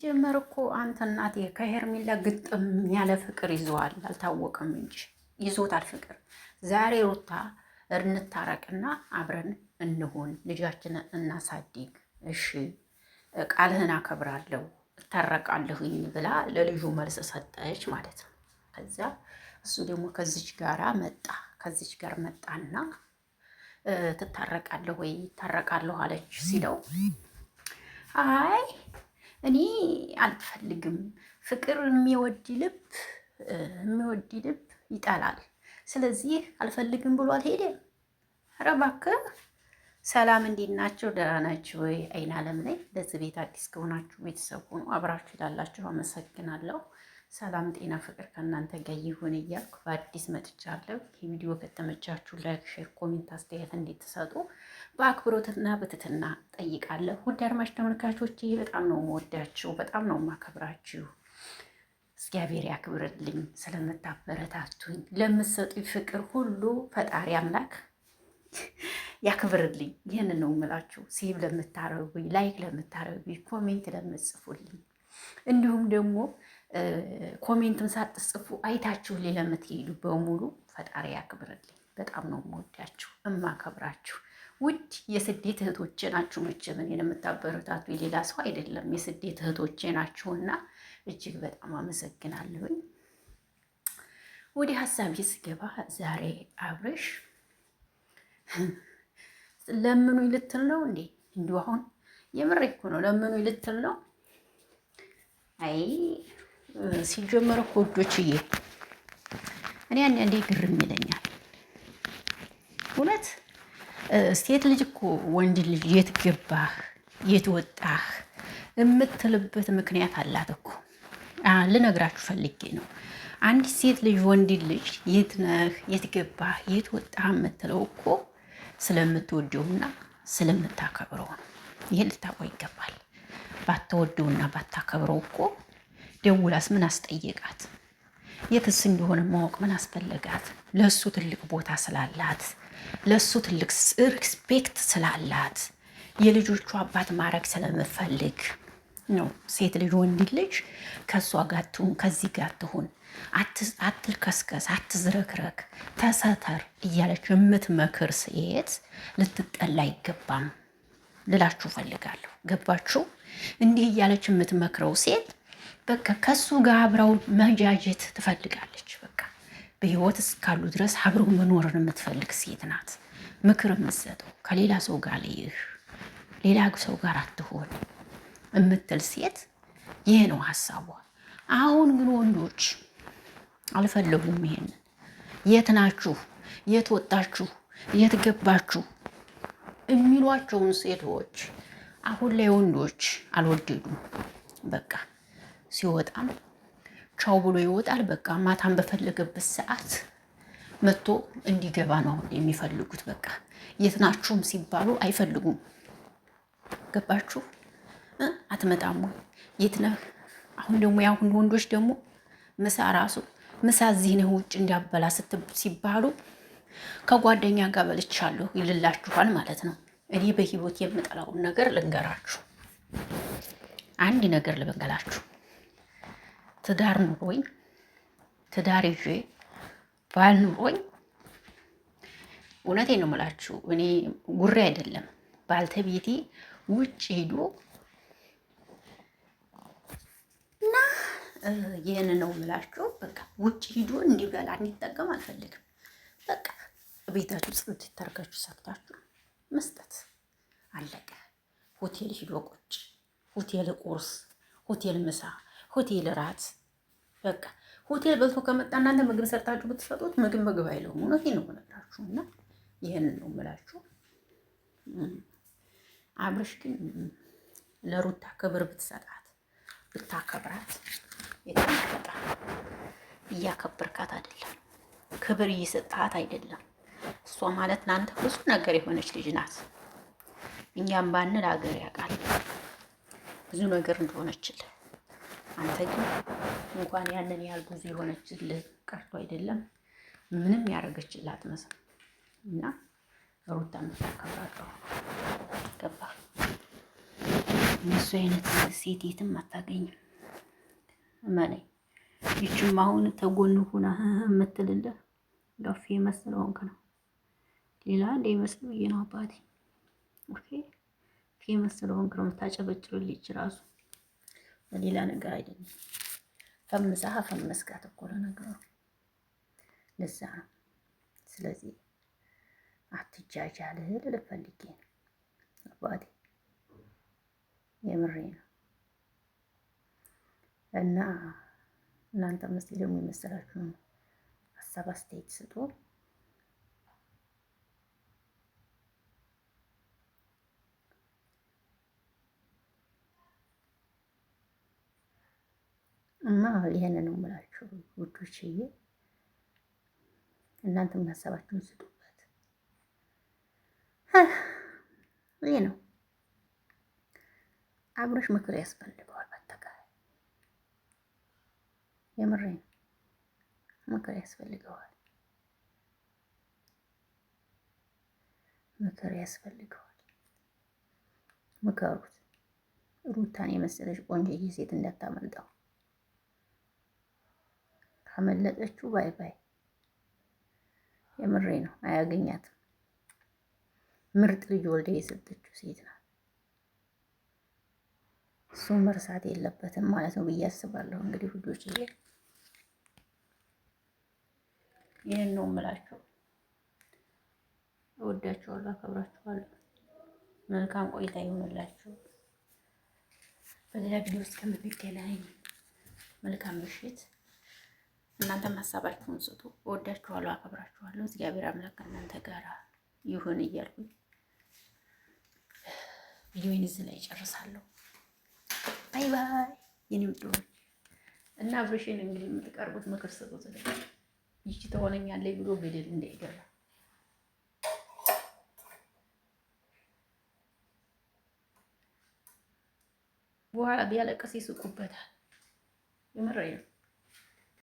ጀመር እኮ አንተ እናቴ ከሄርሜላ ግጥም ያለ ፍቅር ይዘዋል። አልታወቀም እንጂ ይዞታል ፍቅር። ዛሬ ሩታ እንታረቅና አብረን እንሆን ልጃችንን እናሳድግ፣ እሺ ቃልህን አከብራለሁ እታረቃለሁኝ ብላ ለልጁ መልስ ሰጠች ማለት ነው። ከዛ እሱ ደግሞ ከዚች ጋር መጣና ትታረቃለህ ወይ ይታረቃለሁ አለች ሲለው አይ እኔ አልፈልግም፣ ፍቅር የሚወድ ልብ ይጠላል። ስለዚህ አልፈልግም ብሎ አልሄደም። ኧረ እባክህ። ሰላም እንዴት ናቸው? ደህና ናችሁ ወይ? አይን አለም ነኝ። ለዚህ ቤት አዲስ ከሆናችሁ ቤተሰብ ሆኑ አብራችሁ ላላችሁ አመሰግናለሁ። ሰላም ጤና ፍቅር ከእናንተ ጋር ይሁን እያልኩ በአዲስ መጥቻለሁ። ይህ ቪዲዮ ከተመቻችሁ ላይክ፣ ሼር፣ ኮሜንት አስተያየት እንድትሰጡ በአክብሮትና በትህትና ጠይቃለሁ። ውድ አድማጭ ተመልካቾች በጣም ነው የምወዳችሁ፣ በጣም ነው የማከብራችሁ። እግዚአብሔር ያክብርልኝ። ስለምታበረታቱኝ ለምትሰጡኝ ፍቅር ሁሉ ፈጣሪ አምላክ ያክብርልኝ። ይህን ነው የምላችሁ። ሴቭ ለምታረጉኝ፣ ላይክ ለምታረጉኝ፣ ኮሜንት ለምትጽፉልኝ እንዲሁም ደግሞ ኮሜንትም ሳትጽፉ አይታችሁ ለምትሄዱ በሙሉ ፈጣሪ ያክብርልኝ። በጣም ነው የምወዳችሁ እማከብራችሁ። ውድ የስደት እህቶቼ ናችሁ። መቼም እኔን የምታበረታቱ የሌላ ሰው አይደለም፣ የስደት እህቶቼ ናችሁና እጅግ በጣም አመሰግናለሁኝ። ወደ ሀሳቤ ስገባ ዛሬ አብርሽ ለምኑኝ ልትል ነው እንዴ? እንዲሁ አሁን የምሬ እኮ ነው። ለምኑኝ ልትል ነው? አይ ሲጀመር እኮ ወዶችዬ እኔ አንዴ ግርም ይለኛል እውነት። ሴት ልጅ እኮ ወንድ ልጅ የት ገባህ የት ወጣህ የምትልበት ምክንያት አላት እኮ። ልነግራችሁ ፈልጌ ነው። አንዲት ሴት ልጅ ወንድ ልጅ የት ነህ የት ገባህ የት ወጣህ የምትለው እኮ ስለምትወደውና ስለምታከብረው ነው። ይሄ ልታውቀው ይገባል። ባትወደውና ባታከብረው እኮ ደውላስ ምን አስጠየቃት? የትስ እንደሆነ ማወቅ ምን አስፈለጋት? ለሱ ትልቅ ቦታ ስላላት፣ ለሱ ትልቅ ሪስፔክት ስላላት፣ የልጆቹ አባት ማድረግ ስለምፈልግ ነው። ሴት ልጅ ወንድ ልጅ ከእሷ ጋር ትሁን ከዚህ ጋር ትሁን፣ አትልከስከስ፣ አትዝረክረክ፣ ተሰተር እያለች የምትመክር ሴት ልትጠላ አይገባም ልላችሁ ፈልጋለሁ። ገባችሁ? እንዲህ እያለች የምትመክረው ሴት በቃ ከሱ ጋር አብረው መጃጀት ትፈልጋለች። በቃ በህይወት እስካሉ ድረስ አብረው መኖርን የምትፈልግ ሴት ናት። ምክር የምትሰጠው ከሌላ ሰው ጋር ልይህ፣ ሌላ ሰው ጋር አትሆን የምትል ሴት ይሄ ነው ሀሳቧ። አሁን ግን ወንዶች አልፈለጉም ይሄንን። የት ናችሁ የት ወጣችሁ የት ገባችሁ የሚሏቸውን ሴቶች አሁን ላይ ወንዶች አልወደዱም። በቃ ሲወጣም ቻው ብሎ ይወጣል። በቃ ማታን በፈለገበት ሰዓት መጥቶ እንዲገባ ነው የሚፈልጉት። በቃ የት ናችሁም ሲባሉ አይፈልጉም። ገባችሁ? አትመጣም ወይ የት ነህ? አሁን ደግሞ ያሁን ወንዶች ደግሞ ምሳ ራሱ ምሳ እዚህ ነው ውጭ እንዳበላ ሲባሉ ከጓደኛ ጋር በልቻለሁ ይልላችኋል ማለት ነው። እኔ በህይወት የምጠላውን ነገር ልንገራችሁ። አንድ ነገር ልበንገላችሁ። ትዳር ኑሮኝ ትዳር ይዤ ባል ኑሮኝ እውነቴን ነው የምላችሁ። እኔ ጉሬ አይደለም። ባልተቤቴ ውጭ ሄዶ እና ይህን ነው የምላችሁ። በቃ ውጭ ሂዶ እንዲበላ እንዲጠቀም አልፈልግም። በቃ ቤታችሁ ጽድት ታርጋችሁ ሰርታችሁ መስጠት አለቀ። ሆቴል ሂዶ ቁጭ፣ ሆቴል ቁርስ፣ ሆቴል ምሳ፣ ሆቴል ራት። በቃ ሆቴል በልቶ ከመጣ እናንተ ምግብ ሰርታችሁ ብትሰጡት ምግብ አይለውም። እውነቴን ነው የምነግራችሁ። እና ይህንን ነው የምላችሁ። አብርሽ ግን ለሩታ ክብር ብትሰጣት ብታከብራት የተመረጠ። እያከበርካት አይደለም፣ ክብር እየሰጣት አይደለም። እሷ ማለት ለአንተ ብዙ ነገር የሆነች ልጅ ናት። እኛም ባንል አገር ያውቃል ብዙ ነገር እንደሆነችልህ። አንተ ግን እንኳን ያንን ያህል ብዙ የሆነችልህ ቀርቶ አይደለም ምንም ያደረገችላት መስል እና ሩታ የምታከብራት ገባ እሱ አይነት ሴት የትም አታገኝም። እመነኝ። ይችም አሁን ተጎን ሁና የምትልልህ ገፌ መስለውንክ ነው። ሌላ እንደ ይመስል ብዬ ነው አባቴ። ኦኬ ፌመስ ስለሆንክ ነው የምታጨበጭብልኝ ራሱ በሌላ ነገር አይደለም። ፈምሳህ ፈመስካት እኮ ለነገሩ ለዛ ነው። ስለዚህ አትጃጃል ልልህ ፈልጌ ነው አባቴ፣ የምሬ ነው። እና እናንተ መስቲ ደግሞ የመሰላችሁን ሀሳብ አስተያየት ስጡ። እና ይሄንን ነው የምላችሁ ውዶችዬ፣ እናንተም ሀሳባችሁን ስጡበት። ይሄ ነው አብረሽ ምክር ያስፈልገዋል። በአጠቃላይ የምሬን ምክር ያስፈልገዋል፣ ምክር ያስፈልገዋል። ምከሩት። ሩታን የመሰለች ቆንጆዬ ሴት እንዳታመልጠው። ካመለጠችው ባይ ባይ። የምሬ ነው፣ አያገኛትም። ምርጥ ልጅ ወልደ የሰጠችው ሴት ናት። እሱም መርሳት የለበትም ማለት ነው ብዬ አስባለሁ። እንግዲህ ልጆች ይህን ነው የምላቸው። እወዳችኋለሁ፣ አከብራችኋለሁ። መልካም ቆይታ ይሆንላችሁ። በሌላ ቪዲዮ ውስጥ ከምንገናኝ መልካም ምሽት። እናንተም ሀሳባችሁን ስጡ። እወዳችኋለሁ፣ አከብራችኋለሁ። እግዚአብሔር አምላክ እናንተ ጋር ይሁን እያልኩኝ ቪዲዮውን እዚህ ላይ ጨርሳለሁ። ባይ ባይ የኔ ውዶች እና አብርሽን እንግዲህ የምትቀርቡት ምክር ስጡት። ይቺ ተሆነኛለች ብሎ ገደል እንዳይገባ በኋላ ቢያለቅስ ይስቁበታል። የምሬ ነው።